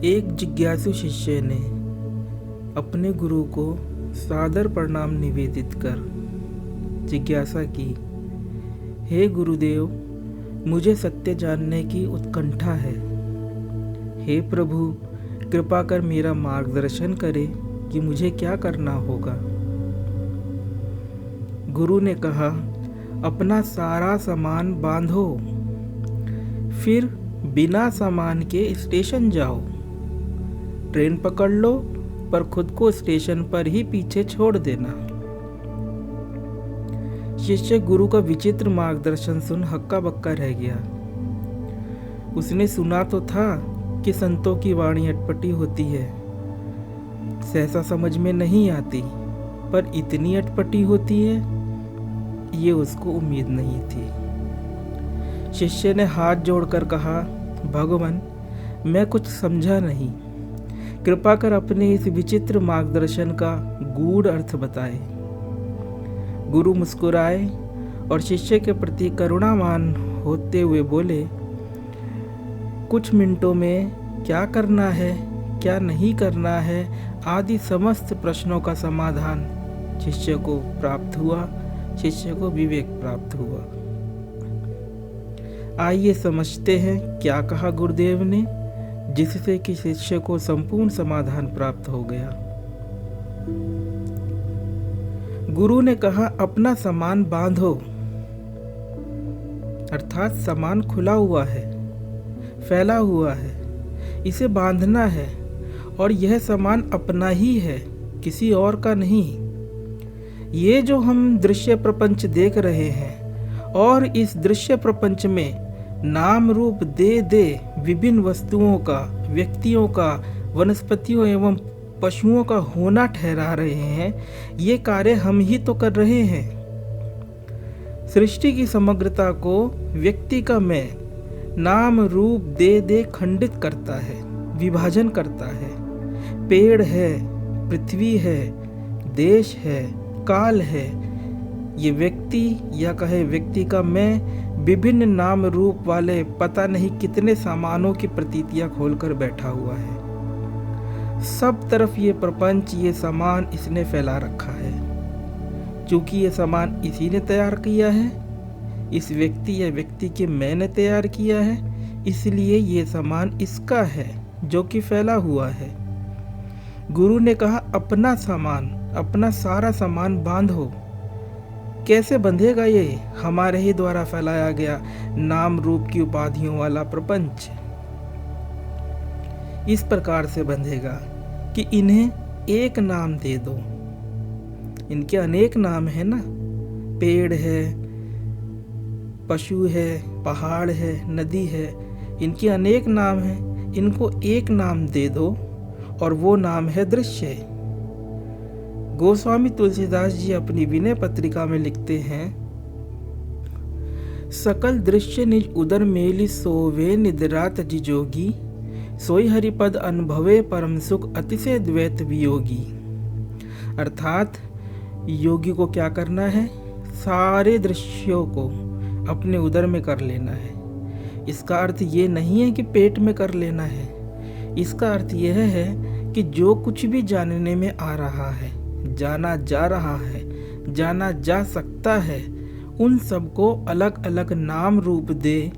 एक जिज्ञासु शिष्य ने अपने गुरु को सादर प्रणाम निवेदित कर जिज्ञासा की, हे गुरुदेव, मुझे सत्य जानने की उत्कंठा है। हे प्रभु, कृपा कर मेरा मार्गदर्शन करें कि मुझे क्या करना होगा। गुरु ने कहा, अपना सारा सामान बांधो, फिर बिना सामान के स्टेशन जाओ। ट्रेन पकड़ लो, पर खुद को स्टेशन पर ही पीछे छोड़ देना। शिष्य गुरु का विचित्र मार्गदर्शन सुन हक्का बक्का रह गया। उसने सुना तो था कि संतों की वाणी अटपटी होती है, सहसा समझ में नहीं आती, पर इतनी अटपटी होती है, ये उसको उम्मीद नहीं थी। शिष्य ने हाथ जोड़कर कहा, भगवान, मैं कुछ समझा नहीं, कृपा कर अपने इस विचित्र मार्गदर्शन का गूढ़ अर्थ बताए। गुरु मुस्कुराए और शिष्य के प्रति करुणावान होते हुए बोले, कुछ मिनटों में क्या करना है, क्या नहीं करना है आदि समस्त प्रश्नों का समाधान शिष्य को प्राप्त हुआ। शिष्य को विवेक प्राप्त हुआ। आइए समझते हैं क्या कहा गुरुदेव ने, जिससे कि शिष्य को संपूर्ण समाधान प्राप्त हो गया। गुरु ने कहा, अपना सामान बांधो, अर्थात सामान खुला हुआ है, फैला हुआ है, इसे बांधना है, और यह सामान अपना ही है, किसी और का नहीं। ये जो हम दृश्य प्रपंच देख रहे हैं, और इस दृश्य प्रपंच में नाम रूप दे दे विभिन्न वस्तुओं का, व्यक्तियों का, वनस्पतियों एवं पशुओं का होना ठहरा रहे हैं, ये कार्य हम ही तो कर रहे हैं। सृष्टि की समग्रता को व्यक्ति का मैं नाम रूप दे दे खंडित करता है, विभाजन करता है। पेड़ है, पृथ्वी है, देश है, काल है, ये व्यक्ति या कहे व्यक्ति का मैं विभिन्न नाम रूप वाले पता नहीं कितने सामानों की प्रतीतियां खोलकर बैठा हुआ है। सब तरफ ये प्रपंच, ये सामान इसने फैला रखा है। चूंकि ये सामान इसी ने तैयार किया है, इस व्यक्ति या व्यक्ति के मैंने तैयार किया है, इसलिए ये सामान इसका है जो कि फैला हुआ है। गुरु ने कहा, अपना सामान, अपना सारा सामान बांधो। कैसे बंधेगा ये हमारे ही द्वारा फैलाया गया नाम रूप की उपाधियों वाला प्रपंच? इस प्रकार से बंधेगा कि इन्हें एक नाम दे दो। इनके अनेक नाम है ना, पेड़ है, पशु है, पहाड़ है, नदी है, इनके अनेक नाम हैं। इनको एक नाम दे दो, और वो नाम है दृश्य। गोस्वामी तुलसीदास जी अपनी विनय पत्रिका में लिखते हैं, सकल दृश्य निज उदर मेली सोवे निद्रा तजि जोगी, सोई हरिपद अनुभवे परम सुख अतिशय द्वैत वियोगी। अर्थात योगी को क्या करना है? सारे दृश्यों को अपने उदर में कर लेना है। इसका अर्थ ये नहीं है कि पेट में कर लेना है। इसका अर्थ यह है कि जो कुछ भी जानने में आ रहा है, जाना जा रहा है, जाना जा सकता है, उन सबको अलग अलग नाम रूप दे,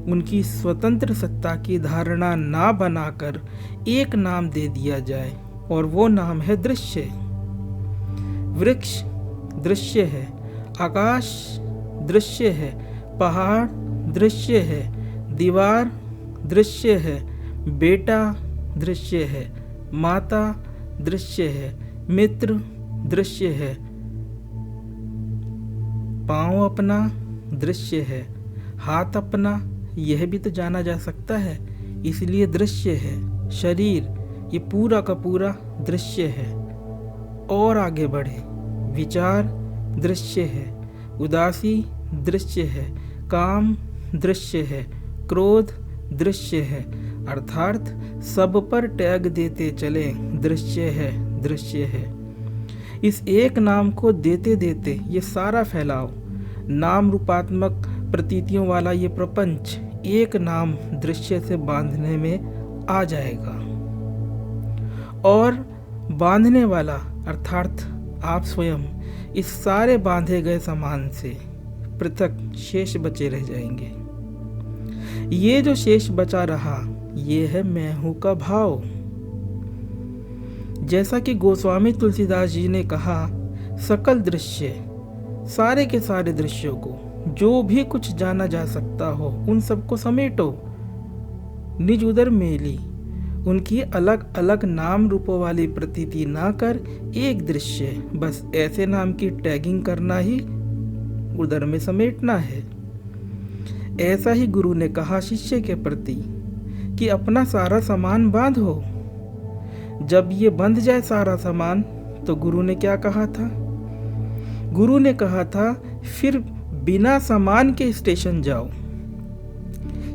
उनकी स्वतंत्र सत्ता की धारणा ना बनाकर एक नाम दे दिया जाए, और वो नाम है दृश्य। वृक्ष दृश्य है, आकाश दृश्य है, पहाड़ दृश्य है, दीवार दृश्य है, बेटा दृश्य है, माता दृश्य है, मित्र दृश्य है, पाँव अपना दृश्य है, हाथ अपना, यह भी तो जाना जा सकता है, इसलिए दृश्य है। शरीर, ये पूरा का पूरा दृश्य है। और आगे बढ़े, विचार दृश्य है, उदासी दृश्य है, काम दृश्य है, क्रोध दृश्य है। अर्थात सब पर टैग देते चले, दृश्य है, दृश्य है। इस एक नाम को देते देते ये सारा फैलाव, नाम रूपात्मक प्रतीतियों वाला ये प्रपंच एक नाम दृश्य से बांधने में आ जाएगा। और बांधने वाला अर्थात आप स्वयं इस सारे बांधे गए सामान से पृथक शेष बचे रह जाएंगे। ये जो शेष बचा रहा ये है मैं हूं का भाव। जैसा कि गोस्वामी तुलसीदास जी ने कहा, सकल दृश्य, सारे के सारे दृश्यों को, जो भी कुछ जाना जा सकता हो उन सबको समेटो, निज उदर मेली। उनकी अलग अलग नाम रूपों वाली प्रतीति ना कर एक दृश्य, बस ऐसे नाम की टैगिंग करना ही उदर में समेटना है। ऐसा ही गुरु ने कहा शिष्य के प्रति कि अपना सारा सामान बांधो। जब ये बंध जाए सारा सामान तो गुरु ने क्या कहा था? गुरु ने कहा था फिर बिना सामान के स्टेशन जाओ।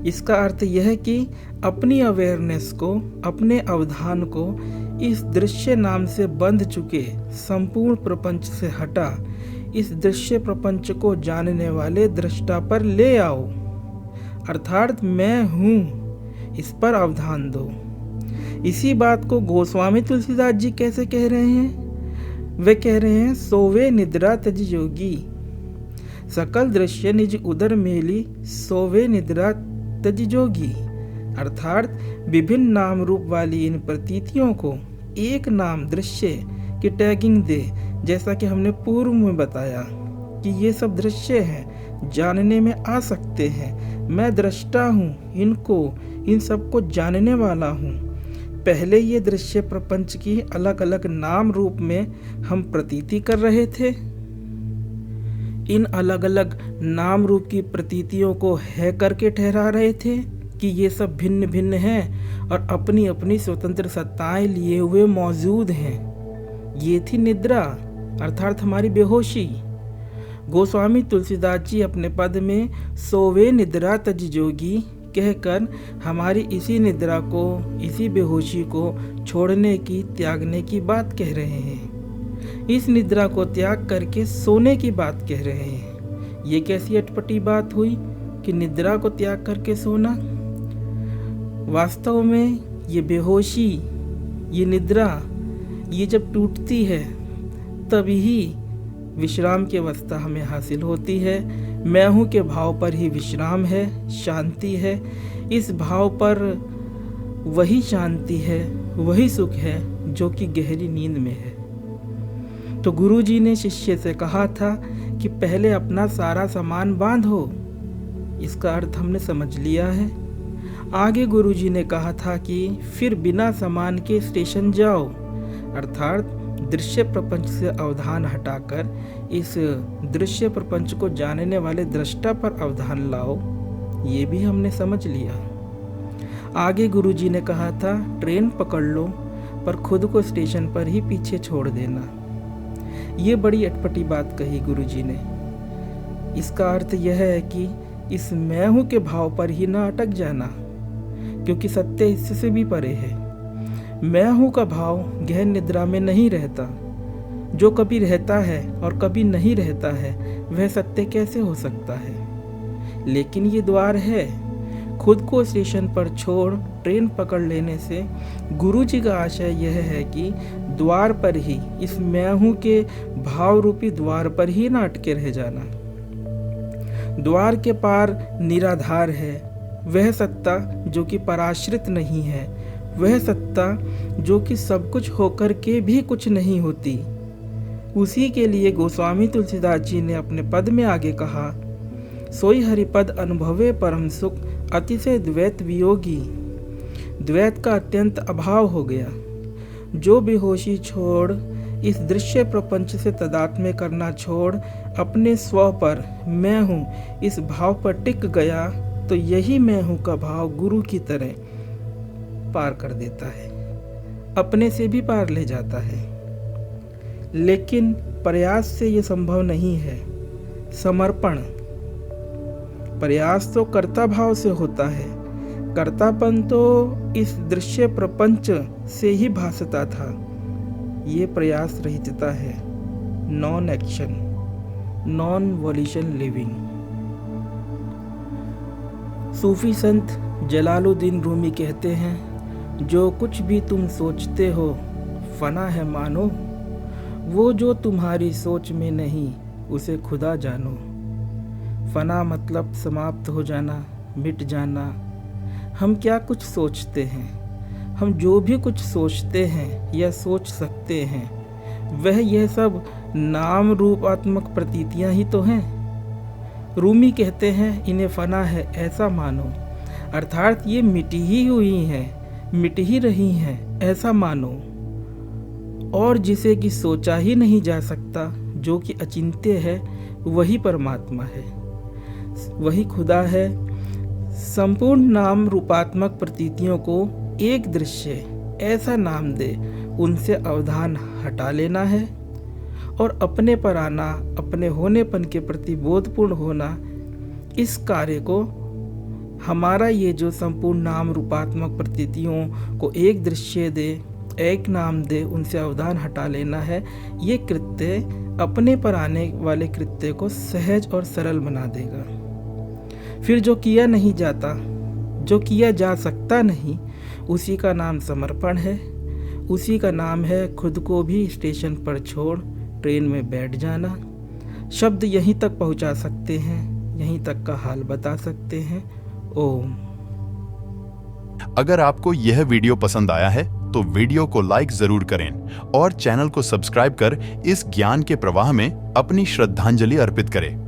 इसका अर्थ यह है कि अपनी अवेयरनेस को, अपने अवधान को इस दृश्य नाम से बंध चुके संपूर्ण प्रपंच से हटा इस दृश्य प्रपंच को जानने वाले दृष्टा पर ले आओ, अर्थात मैं हूँ, इस पर अवधान दो। इसी बात को गोस्वामी तुलसीदास जी कैसे कह रहे हैं? वे कह रहे हैं, सोवे निद्रा तज योगी, सकल दृश्य निज उदर मेली, सोवे निद्रा तज जोगी। अर्थात विभिन्न नाम रूप वाली इन प्रतीतियों को एक नाम दृश्य की टैगिंग दे। जैसा कि हमने पूर्व में बताया कि ये सब दृश्य हैं, जानने में आ सकते हैं, मैं दृष्टा हूँ, इन सबको जानने वाला हूँ। पहले ये दृश्य प्रपंच की अलग अलग नाम रूप में हम प्रतीति कर रहे थे। इन अलग अलग नाम रूप की प्रतीतियों को है करके ठहरा रहे थे कि ये सब भिन्न भिन्न हैं और अपनी अपनी स्वतंत्र सत्ताएं लिए हुए मौजूद हैं। ये थी निद्रा, अर्थात हमारी बेहोशी। गोस्वामी तुलसीदास जी अपने पद में सोवे निद्रा तज जोगी कहकर हमारी इसी निद्रा को, इसी बेहोशी को छोड़ने की, त्यागने की बात कह रहे हैं। इस निद्रा को त्याग करके सोने की बात कह रहे हैं। ये कैसी अटपटी बात हुई कि निद्रा को त्याग करके सोना? वास्तव में ये बेहोशी, ये निद्रा, ये जब टूटती है तभी विश्राम की अवस्था हमें हासिल होती है। मैं हूँ के भाव पर ही विश्राम है, शांति है। इस भाव पर वही शांति है, वही सुख है जो कि गहरी नींद में है। तो गुरु जी ने शिष्य से कहा था कि पहले अपना सारा सामान बांधो। इसका अर्थ हमने समझ लिया है। आगे गुरु जी ने कहा था कि फिर बिना सामान के स्टेशन जाओ, अर्थात दृश्य प्रपंच से अवधान हटाकर इस दृश्य प्रपंच को जानने वाले दृष्टा पर अवधान लाओ। ये भी हमने समझ लिया। आगे गुरु जी ने कहा था ट्रेन पकड़ लो पर खुद को स्टेशन पर ही पीछे छोड़ देना। ये बड़ी अटपटी बात कही गुरु जी ने। इसका अर्थ यह है कि इस मैं हूँ के भाव पर ही ना अटक जाना, क्योंकि सत्य इससे भी परे है। मैं हूँ का भाव गहन निद्रा में नहीं रहता। जो कभी रहता है और कभी नहीं रहता है वह सत्य कैसे हो सकता है? लेकिन ये द्वार है। खुद को स्टेशन पर छोड़ ट्रेन पकड़ लेने से गुरु जी का आशय यह है कि द्वार पर ही, इस मैं हूँ के भाव रूपी द्वार पर ही ना अटके रह जाना। द्वार के पार निराधार है वह सत्ता जो कि पराश्रित नहीं है, वह सत्ता जो कि सब कुछ होकर के भी कुछ नहीं होती। उसी के लिए गोस्वामी तुलसीदास जी ने अपने पद में आगे कहा, सोई हरिपद अनुभवे परम सुख, अतिशय द्वैत वियोगी। द्वैत का अत्यंत अभाव हो गया। जो बेहोशी छोड़ इस दृश्य प्रपंच से तदात्म्य करना छोड़ अपने स्व पर, मैं हूँ, इस भाव पर टिक गया तो यही मैं हूँ का भाव गुरु की तरह पार कर देता है, अपने से भी पार ले जाता है। लेकिन प्रयास से ये संभव नहीं है। समर्पण, प्रयास तो कर्ता भाव से होता है। कर्तापन तो इस दृश्य प्रपंच से ही भासता था। ये प्रयास रहितता है, non action, non volition living. सूफी संत जलालुद्दीन रूमी कहते हैं, जो कुछ भी तुम सोचते हो फना है मानो, वो जो तुम्हारी सोच में नहीं उसे खुदा जानो। फना मतलब समाप्त हो जाना, मिट जाना। हम क्या कुछ सोचते हैं, हम जो भी कुछ सोचते हैं या सोच सकते हैं वह यह सब नाम रूपात्मक प्रतीतियां ही तो हैं। रूमी कहते हैं इन्हें फना है ऐसा मानो, अर्थात ये मिटी ही हुई हैं, मिट ही रही हैं ऐसा मानो। और जिसे कि सोचा ही नहीं जा सकता, जो कि अचिंत्य है, वही परमात्मा है, वही खुदा है। संपूर्ण नाम रूपात्मक प्रतीतियों को एक दृश्य ऐसा नाम दे, उनसे अवधान हटा लेना है और अपने पर आना, अपने होनेपन के प्रति बोधपूर्ण होना। इस कार्य को हमारा ये जो संपूर्ण नाम रूपात्मक प्रतीतियों को एक दृश्य दे, एक नाम दे, उनसे अवधान हटा लेना है। ये कृत्य अपने पर आने वाले कृत्य को सहज और सरल बना देगा। फिर जो किया नहीं जाता, जो किया जा सकता नहीं, उसी का नाम समर्पण है, उसी का नाम है खुद को भी स्टेशन पर छोड़ ट्रेन में बैठ जाना। शब्द यहीं तक पहुंचा सकते हैं, यहीं तक का हाल बता सकते हैं। ओम। अगर आपको यह वीडियो पसंद आया है तो वीडियो को लाइक जरूर करें और चैनल को सब्सक्राइब कर इस ज्ञान के प्रवाह में अपनी श्रद्धांजलि अर्पित करें।